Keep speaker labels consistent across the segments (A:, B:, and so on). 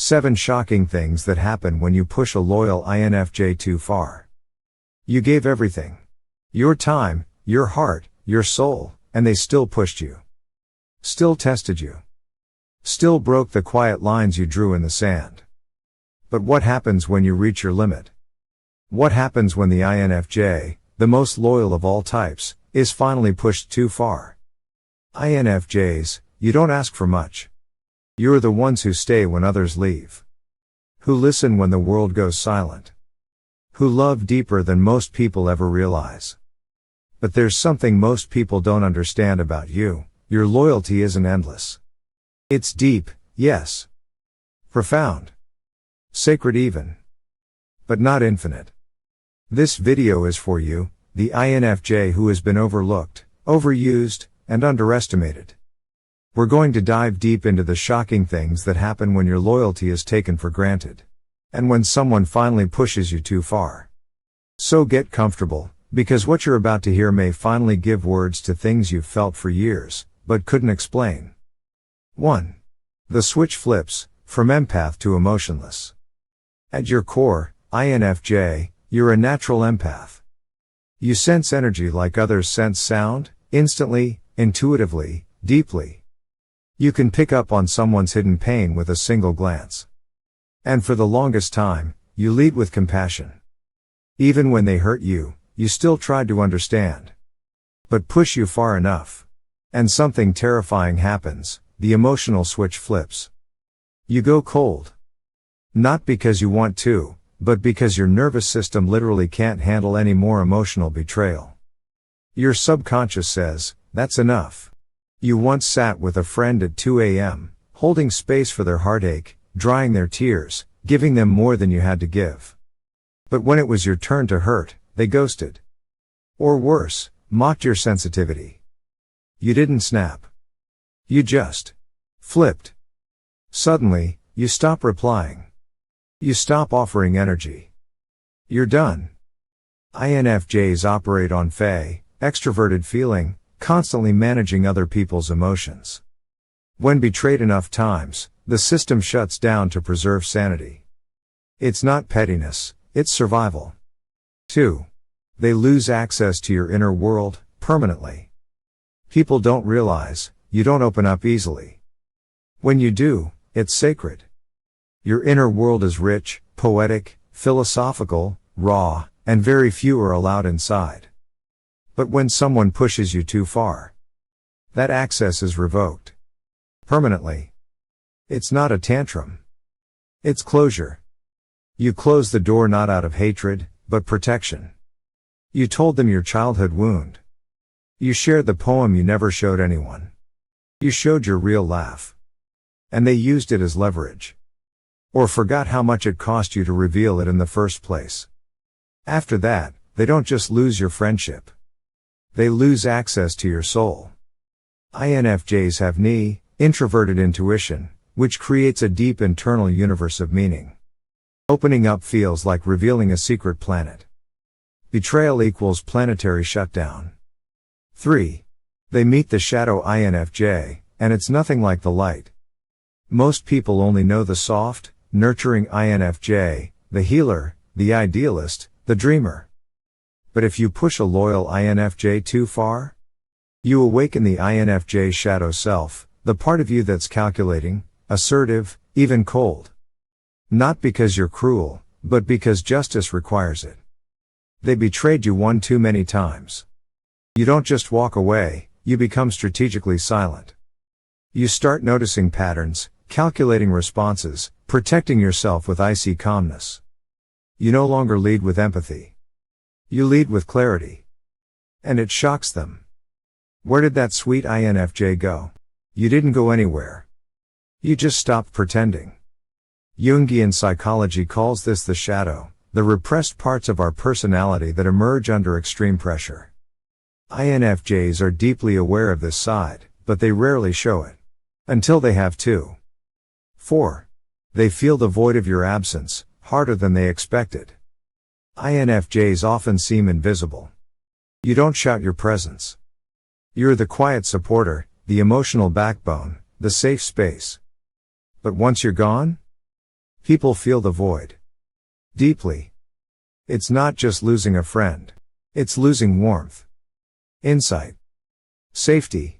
A: 7 shocking things that happen when you push a loyal INFJ too far. You gave everything. Your time, your heart, your soul, and they still pushed you. Still tested you. Still broke the quiet lines you drew in the sand. But what happens when you reach your limit? What happens when the INFJ, the most loyal of all types, is finally pushed too far? INFJs, you don't ask for much. You're the ones who stay when others leave. Who listen when the world goes silent. Who love deeper than most people ever realize. But there's something most people don't understand about you: your loyalty isn't endless. It's deep, yes. Profound. Sacred even. But not infinite. This video is for you, the INFJ who has been overlooked, overused, and underestimated. We're going to dive deep into the shocking things that happen when your loyalty is taken for granted. And when someone finally pushes you too far. So get comfortable, because what you're about to hear may finally give words to things you've felt for years, but couldn't explain. 1. The switch flips, from empath to emotionless. At your core, INFJ, you're a natural empath. You sense energy like others sense sound, instantly, intuitively, deeply. You can pick up on someone's hidden pain with a single glance. And for the longest time, you lead with compassion. Even when they hurt you, you still tried to understand. But push you far enough. And something terrifying happens: the emotional switch flips. You go cold. Not because you want to, but because your nervous system literally can't handle any more emotional betrayal. Your subconscious says, that's enough. You once sat with a friend at 2 a.m., holding space for their heartache, drying their tears, giving them more than you had to give. But when it was your turn to hurt, they ghosted. Or worse, mocked your sensitivity. You didn't snap. You just flipped. Suddenly, you stop replying. You stop offering energy. You're done. INFJs operate on Infj, extroverted feeling, constantly managing other people's emotions. When betrayed enough times, the system shuts down to preserve sanity. It's not pettiness, it's survival. 2. They lose access to your inner world, permanently. People don't realize, you don't open up easily. When you do, it's sacred. Your inner world is rich, poetic, philosophical, raw, and very few are allowed inside. But when someone pushes you too far, that access is revoked. Permanently. It's not a tantrum. It's closure. You close the door not out of hatred, but protection. You told them your childhood wound. You shared the poem you never showed anyone. You showed your real laugh. And they used it as leverage. Or forgot how much it cost you to reveal it in the first place. After that, they don't just lose your friendship. They lose access to your soul. INFJs have introverted intuition, which creates a deep internal universe of meaning. Opening up feels like revealing a secret planet. Betrayal equals planetary shutdown. 3. They meet the shadow INFJ, and it's nothing like the light. Most people only know the soft, nurturing INFJ, the healer, the idealist, the dreamer. But if you push a loyal INFJ too far, you awaken the INFJ shadow self, the part of you that's calculating, assertive, even cold. Not because you're cruel, but because justice requires it. They betrayed you one too many times. You don't just walk away, you become strategically silent. You start noticing patterns, calculating responses, protecting yourself with icy calmness. You no longer lead with empathy. You lead with clarity. And it shocks them. Where did that sweet INFJ go? You didn't go anywhere. You just stopped pretending. Jungian psychology calls this the shadow, the repressed parts of our personality that emerge under extreme pressure. INFJs are deeply aware of this side, but they rarely show it. Until they have to. 4. They feel the void of your absence, harder than they expected. INFJs often seem invisible. You don't shout your presence. You're the quiet supporter, the emotional backbone, the safe space. But once you're gone? People feel the void. Deeply. It's not just losing a friend. It's losing warmth. Insight. Safety.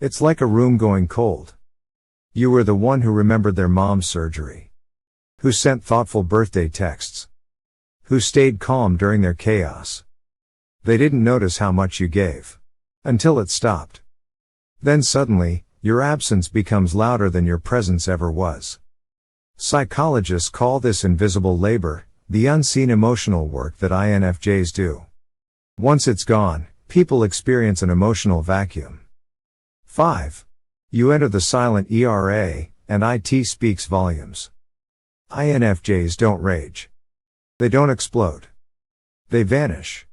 A: It's like a room going cold. You were the one who remembered their mom's surgery. Who sent thoughtful birthday texts. Who stayed calm during their chaos. They didn't notice how much you gave. Until it stopped. Then suddenly, your absence becomes louder than your presence ever was. Psychologists call this invisible labor, the unseen emotional work that INFJs do. Once it's gone, people experience an emotional vacuum. 5. You enter the silent era, and it speaks volumes. INFJs don't rage. They don't explode. They vanish.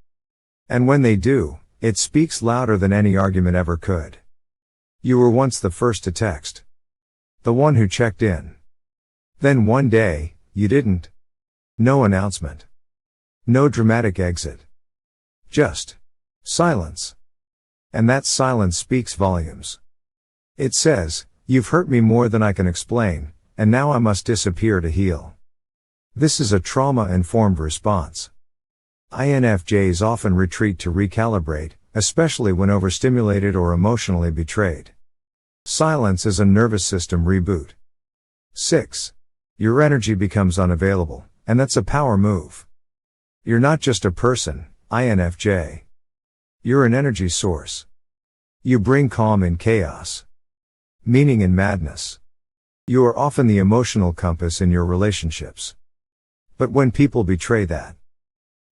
A: And when they do, it speaks louder than any argument ever could. You were once the first to text. The one who checked in. Then one day, you didn't. No announcement. No dramatic exit. Just silence. And that silence speaks volumes. It says, "You've hurt me more than I can explain, and now I must disappear to heal." This is a trauma-informed response. INFJs often retreat to recalibrate, especially when overstimulated or emotionally betrayed. Silence is a nervous system reboot. 6. Your energy becomes unavailable, and that's a power move. You're not just a person, INFJ. You're an energy source. You bring calm in chaos. Meaning in madness. You are often the emotional compass in your relationships. But when people betray that,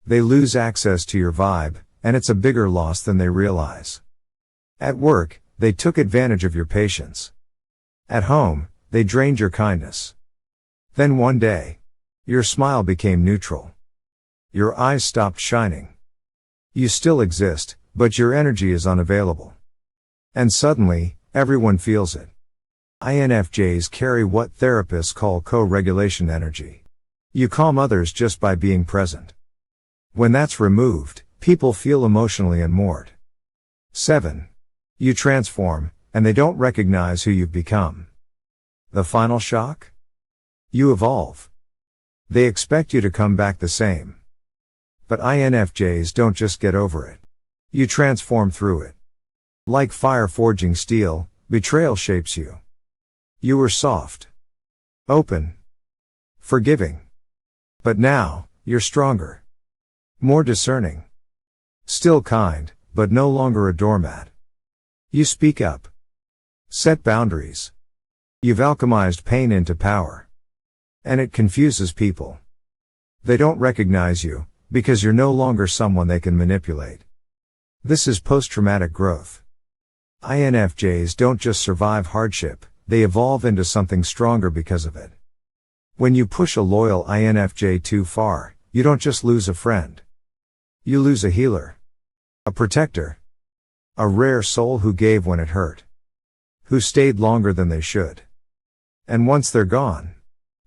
A: they lose access to your vibe, and it's a bigger loss than they realize. At work, they took advantage of your patience. At home, they drained your kindness. Then one day, your smile became neutral. Your eyes stopped shining. You still exist, but your energy is unavailable. And suddenly, everyone feels it. INFJs carry what therapists call co-regulation energy. You calm others just by being present. When that's removed, people feel emotionally unmoored. 7. You transform, and they don't recognize who you've become. The final shock? You evolve. They expect you to come back the same. But INFJs don't just get over it. You transform through it. Like fire forging steel, betrayal shapes you. You were soft. Open. Forgiving. But now, you're stronger. More discerning. Still kind, but no longer a doormat. You speak up. Set boundaries. You've alchemized pain into power. And it confuses people. They don't recognize you, because you're no longer someone they can manipulate. This is post-traumatic growth. INFJs don't just survive hardship, they evolve into something stronger because of it. When you push a loyal INFJ too far, you don't just lose a friend. You lose a healer. A protector. A rare soul who gave when it hurt. Who stayed longer than they should. And once they're gone,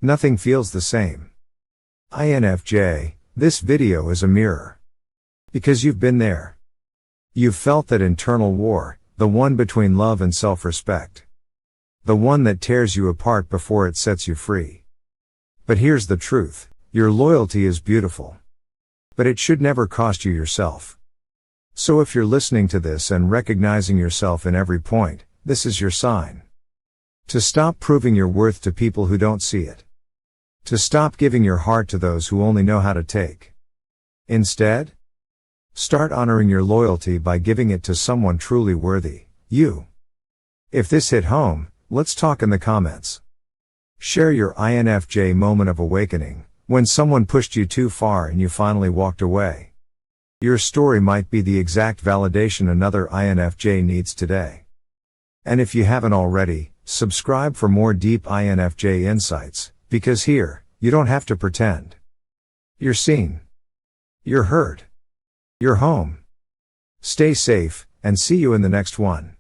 A: nothing feels the same. INFJ, this video is a mirror. Because you've been there. You've felt that internal war, the one between love and self-respect. The one that tears you apart before it sets you free. But here's the truth, your loyalty is beautiful. But it should never cost you yourself. So if you're listening to this and recognizing yourself in every point, this is your sign. To stop proving your worth to people who don't see it. To stop giving your heart to those who only know how to take. Instead, start honoring your loyalty by giving it to someone truly worthy, you. If this hit home, let's talk in the comments. Share your INFJ moment of awakening, when someone pushed you too far and you finally walked away. Your story might be the exact validation another INFJ needs today. And if you haven't already, subscribe for more deep INFJ insights, because here, you don't have to pretend. You're seen. You're heard. You're home. Stay safe, and see you in the next one.